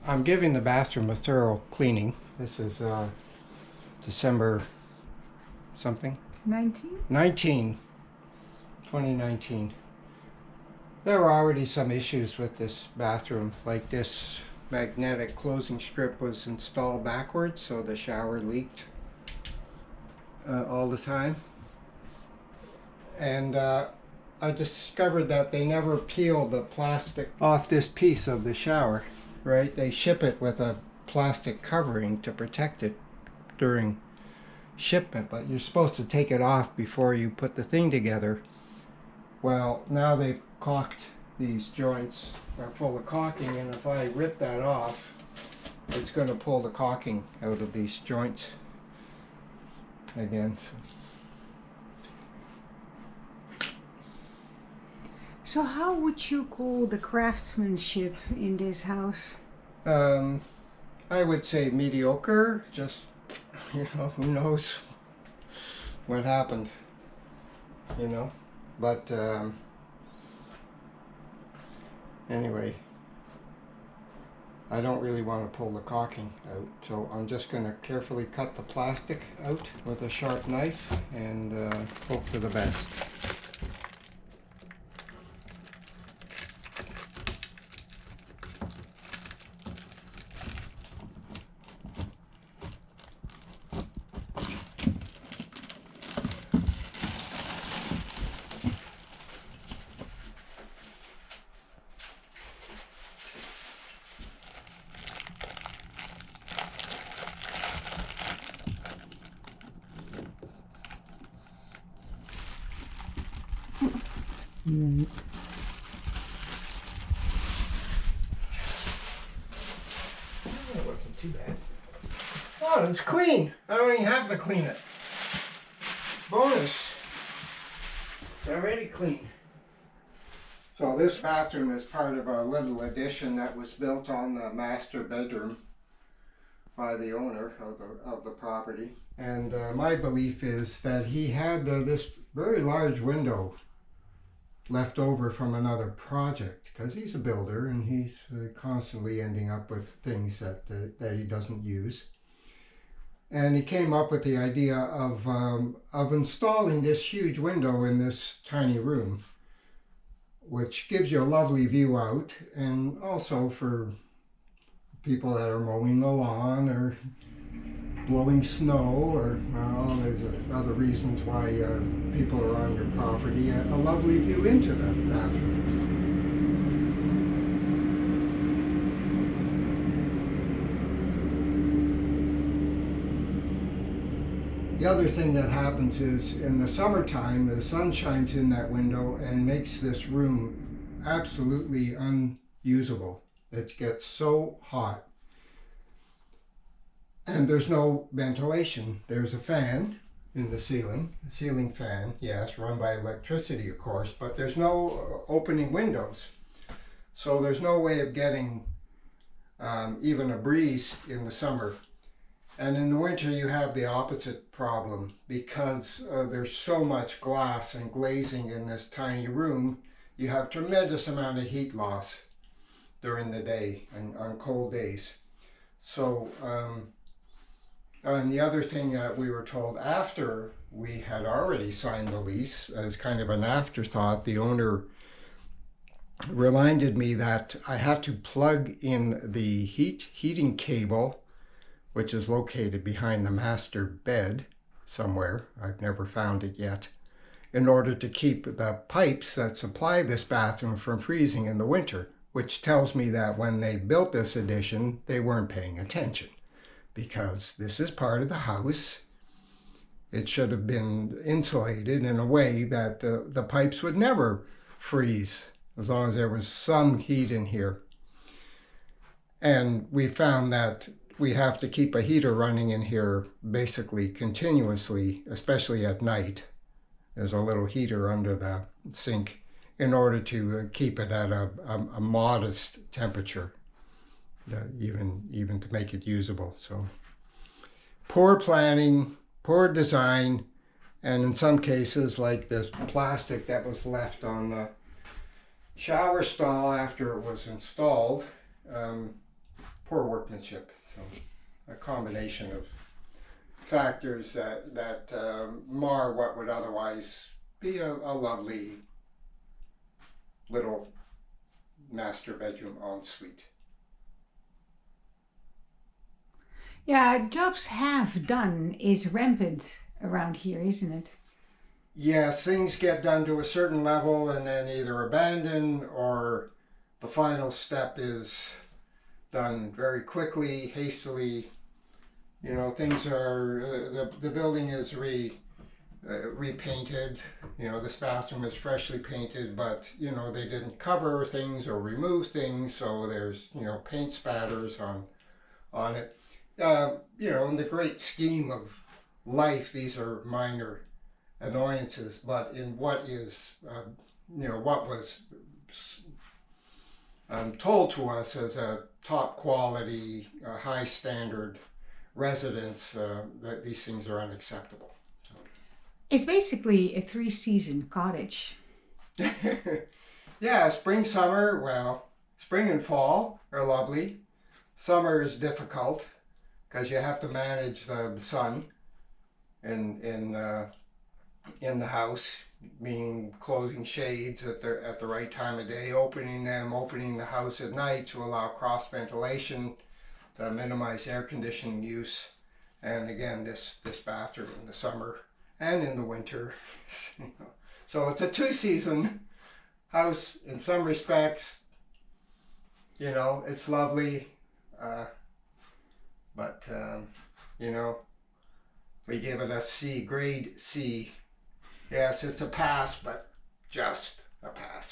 I'm giving the bathroom a thorough cleaning. This is December something? 19? 2019. There were already some issues with this bathroom, like this magnetic closing strip was installed backwards, so the shower leaked all the time. And I discovered that they never peel the plastic off this piece of the shower, right? They ship it with a plastic covering to protect it during shipment, but you're supposed to take it off before you put the thing together. Well, now they've caulked these joints, are full of caulking, and if I rip that off, it's going to pull the caulking out of these joints again. So how would you call the craftsmanship in this house? I would say mediocre. Just, who knows what happened, but anyway, I don't really want to pull the caulking out, so I'm just going to carefully cut the plastic out with a sharp knife and hope for the best. Mm. That wasn't too bad. Oh, it's clean. I don't even have to clean it. Bonus. It's already clean. So this bathroom is part of a little addition that was built on the master bedroom by the owner of the property. And my belief is that he had this very large window left over from another project, because he's a builder and he's constantly ending up with things that he doesn't use. And he came up with the idea of installing this huge window in this tiny room, which gives you a lovely view out, and also for people that are mowing the lawn or blowing snow or all these other reasons why people are on your property, a lovely view into the bathroom. The other thing that happens is in the summertime, the sun shines in that window and makes this room absolutely unusable. It gets so hot. And there's no ventilation. There's a fan in the ceiling fan, yes, run by electricity, of course, but there's no opening windows. So there's no way of getting even a breeze in the summer. And in the winter, you have the opposite problem, because there's so much glass and glazing in this tiny room. You have tremendous amount of heat loss during the day and on cold days. So, and the other thing that we were told after we had already signed the lease, as kind of an afterthought, the owner reminded me that I had to plug in the heating cable, which is located behind the master bed somewhere. I've never found it yet, in order to keep the pipes that supply this bathroom from freezing in the winter, which tells me that when they built this addition, they weren't paying attention, because this is part of the house. It should have been insulated in a way that the pipes would never freeze as long as there was some heat in here. And we found that we have to keep a heater running in here basically continuously, especially at night. There's a little heater under the sink in order to keep it at a modest temperature, even to make it usable. So poor planning, poor design, and in some cases, like this plastic that was left on the shower stall after it was installed, poor workmanship. So a combination of factors that mar what would otherwise be a lovely little master bedroom ensuite. Yeah, jobs half done is rampant around here, isn't it? Yes, things get done to a certain level and then either abandoned or the final step is done very quickly, hastily. You know, things are, the building is repainted. You know, this bathroom is freshly painted, but, you know, they didn't cover things or remove things, so there's, you know, paint spatters on it. You know, in the great scheme of life, these are minor annoyances, but in what is, you know, what was told to us as a top quality, high standard residence, that these things are unacceptable. It's basically a 3-season cottage. Yeah, spring, summer, well, spring and fall are lovely. Summer is difficult because you have to manage the sun in the house, meaning closing shades at the right time of day, opening the house at night to allow cross ventilation to minimize air conditioning use. And again, this bathroom in the summer and in the winter. So it's a 2-season house in some respects. You know, it's lovely, but you know, we give it a C, grade C. Yes, it's a pass, but just a pass.